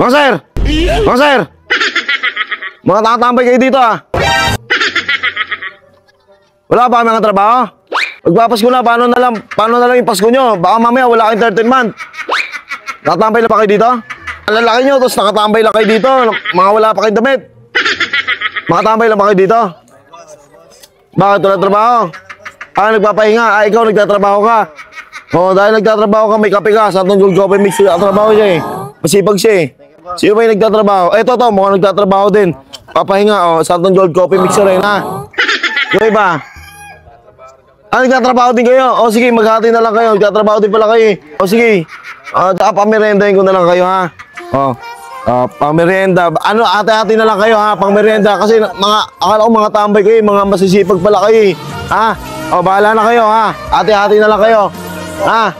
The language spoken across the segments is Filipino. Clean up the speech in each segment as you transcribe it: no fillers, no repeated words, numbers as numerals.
Mga sir! Mga sir! Mga nakatambay kayo dito ah. Wala ba mga trabaho? Magpapasko na, paano na lang yung Pasko nyo? Baka mamaya wala kayong 13 month. Nakatambay lang pa kayo dito? Ang lalaki nyo, tapos nakatambay lang kayo dito. Mga wala pa kayong damit. Makatambay lang pa kayo dito? Bakit wala trabaho? Nagpapahinga. Ikaw nagtatrabaho ka. Dahil nagtatrabaho ka, may kape ka. Sa atong Gold Coffee Mix, nagtatrabaho siya eh. Masipag siya eh. Sino ba yung nagtatrabaho? Ito, mukhang nagtatrabaho din. Papahinga, sa atong Gold Coffee Mix rin ha. Yung iba? Nagtatrabaho din kayo? Sige, maghati na lang kayo. Nagtatrabaho din pala kayo. Sige. Pamirendahin ko na lang kayo ha. Pamerienda. Ate-ate na lang kayo ha, pangmerienda. Kasi akala ko mga tambay kayo, mga masisipag pala kayo ha. Bahala na kayo ha. Ate-ate na lang kayo. Ha?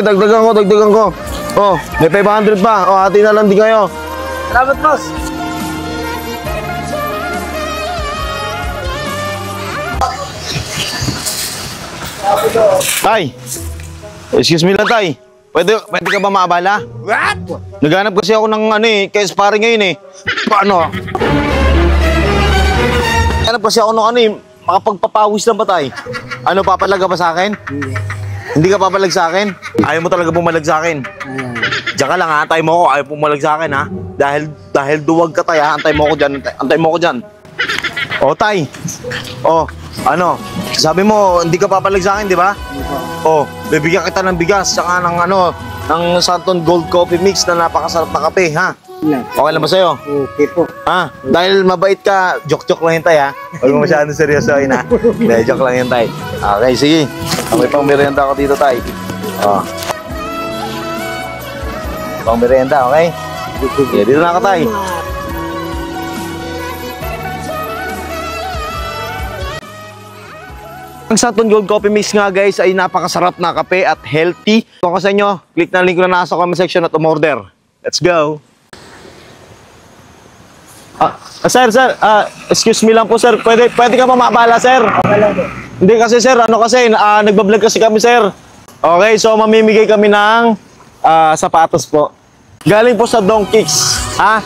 Dagdagan ko. May 500 pa. Ate na lang din kayo. Salamat, boss. Tay! Excuse me lang, tay. Pwede ka ba maabala? What? Naghanap kasi ako ng kaya sparring ngayon eh. Paano? Naghanap kasi ako ng makapagpapawis lang ba, tay? Papalag ka ba sa akin? Hindi ka papalag sa akin? Ayaw mo talaga pumalag sa akin? Diyan ka lang ha, antay mo ako. Ayaw pumalag sa akin ha. Dahil duwag ka, tay ha. Antay mo ako dyan. Tay. Sabi mo, hindi ka papalag sa akin, di ba? Bibigyan kita ng bigas, saka ng Santon Gold Coffee Mix na napakasarap na kape, ha? Okay lang ba sa'yo? Okay po. Dahil mabait ka, joke-joke lang yun, tay, ha? Huwag mo masyadong seryosoin, ha? Dahil joke lang yun, tay. Okay, sige. May pang merienda ako dito, tay. Pang merienda, okay? Yeah, dito na ka, tay. Ang Santon Gold Coffee Mix nga guys ay napakasarap na kape at healthy. Kung ako sa inyo, click na link ko na nasa comment section at umorder. Let's go! Sir, excuse me lang po sir. Pwede ka pa maabala sir? Hindi kasi sir, nagbablog kasi kami sir. Okay, so mamimigay kami ng sapatos po. Galing po sa Don Kicks. Ha?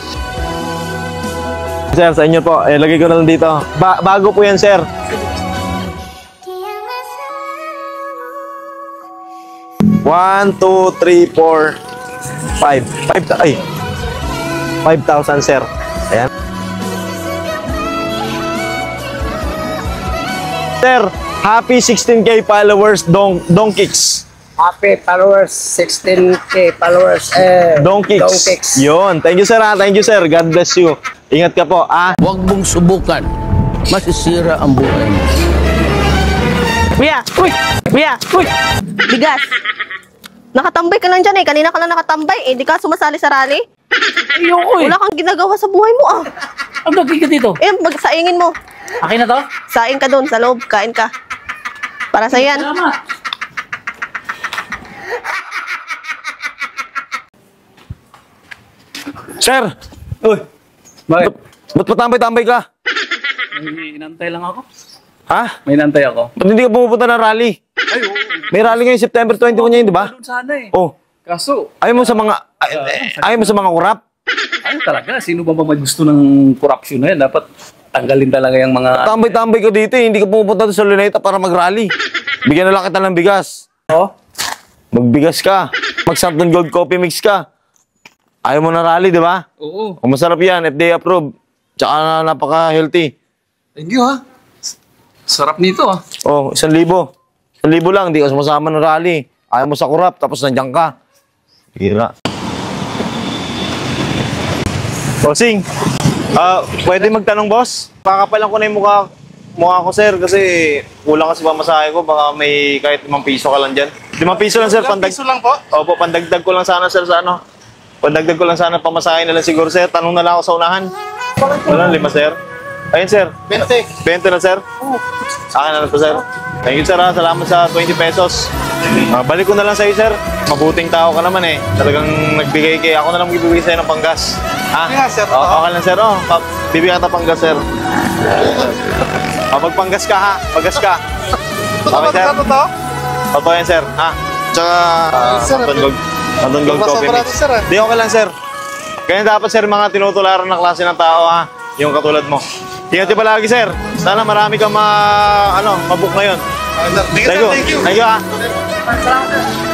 Sir, sa inyo po. Lagay ko na lang dito. Bago po yan sir. 1, 2, 3, 4, 5. 5,000 sir. Ayan. Sir, happy 16K followers Don Kicks. Happy followers, 16K followers. Don Kicks. Yun. Thank you sir ha. Thank you sir. God bless you. Ingat ka po. Huwag mong subukan. Masisira ang buhay mo. Kuya! Bigas! Nakatambay ka lang dyan eh. Kanina ka lang nakatambay eh. Di ka sumasali sa rally. Ayoko eh. Wala kang ginagawa sa buhay mo ah. Ang gagawin ka dito? Magsaingin mo. Akin na to? Saing ka doon sa loob. Kain ka. Para sa yan. Salamat. Sir! Uy! Bakit? Ba't patambay-tambay ka? May inantay lang ako. Ha? May inantay ako. Ba't hindi ka pumupunta ng rally? Ay, oo. May rally ngayon September 21 ngayon, di ba? Doon sana eh. Kaso, Ayaw mo sa mga kurap? ano talaga? Sino ba may gusto ng corruption na yan? Dapat tanggalin talaga yung mga... Tambay-tambay ka dito eh. Hindi ka pumupunta doon sa Luneta para mag-rally. Bigyan na lang kita ng bigas. Magbigas ka. Mag-Santon Gold Coffee Mix ka. Ayaw mo na rally, di ba? Oo. Kung masarap yan, FDA approved. Tsaka napaka-healthy. Thank you ha. Sarap nito ah. 1,000. 1,000 lang, di ka sumasama ng rally. Ayaw mo sa kurap, tapos nandiyan ka. Hira. Bossing, pwede magtanong boss? Pakapalan ko na yung mukha ko sir, kasi kulang kasi pamasahe ko. Baka may kahit 5 piso ka lang dyan. 5 piso lang sir, 5 piso lang po? Opo, pandagdag ko lang sana sir sa Pandagdag ko lang sana pamasahe na lang siguro sir. Tanong na lang ako sa unahan. Wala, 5 sir. Ayun sir. 20. 20 na sir? Akin na lang po sir. Thank you sir ha. Salamat sa 20 pesos. Balik ko na lang sa'yo sir. Mabuting tao ka naman eh. Talagang nagbigay kay ako na lang magbibigay sa'yo ng panggas. Ha? Yeah, sir. Okay lang sir. Bibigyan kita panggas sir. Magpanggas ka ha. Paggas ka. Okay sir. Opo yan sir. Ha? Tsaka Santon Gold Coffee Mix. Di okay lang sir. Ganyan dapat sir mga tinutularan na klase ng tao ha. Yung katulad mo. Ingat ka palagi sir. Sana marami kang mabook ngayon. Thank you, sir. Thank you. Thank you ha. Salamat.